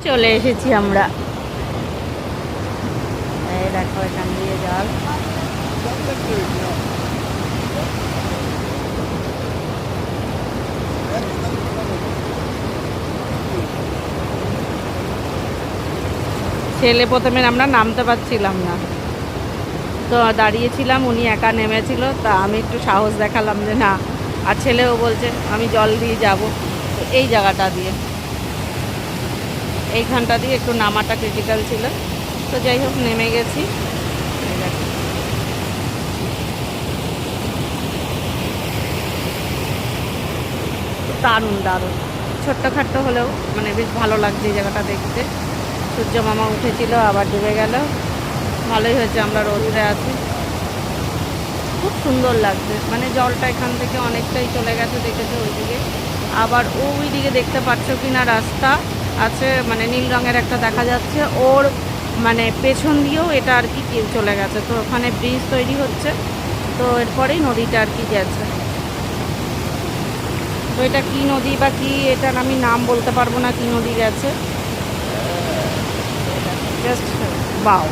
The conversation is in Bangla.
চলে এসেছি আমরা। এই দেখো এখান দিয়ে জল। ছেলে প্রথমে আমরা নামতে পারছিলাম না, তো দাঁড়িয়েছিলাম, উনি একা নেমেছিল, তা আমি একটু সাহস দেখালাম যে না, আর ছেলেও বলছে আমি জল দিয়ে যাব। তো এই জায়গাটা দিয়ে, এইখানটা দিয়ে একটু নামাটা ক্রিটিক্যাল ছিল, তো যাই হোক নেমে গেছি। দারুণ দারুণ, ছোট্টখাট্টো হলেও মানে বেশ ভালো লাগছে এই জায়গাটা দেখতে। সূর্য মামা উঠেছিল আবার ডুবে গেল, ভালোই হয়েছে আমরা রোদ্রে আছি। খুব সুন্দর লাগছে, মানে জলটা এখান থেকে অনেকটাই চলে গেছে, দেখেছো ওইদিকে। আবার ওই দিকে দেখতে পাচ্ছ কি না রাস্তা আছে, মানে নীল রঙের একটা দেখা যাচ্ছে, ওর মানে পেছন দিয়েও এটা আর কি কেউ চলে গেছে, তো ওখানে ব্রিজ তৈরি হচ্ছে, তো এরপরেই নদীটা আর কি গেছে। তো এটা কি নদী বা কি, এটার আমি নাম বলতে পারবো না, কি নদী গেছে জাস্ট বাও।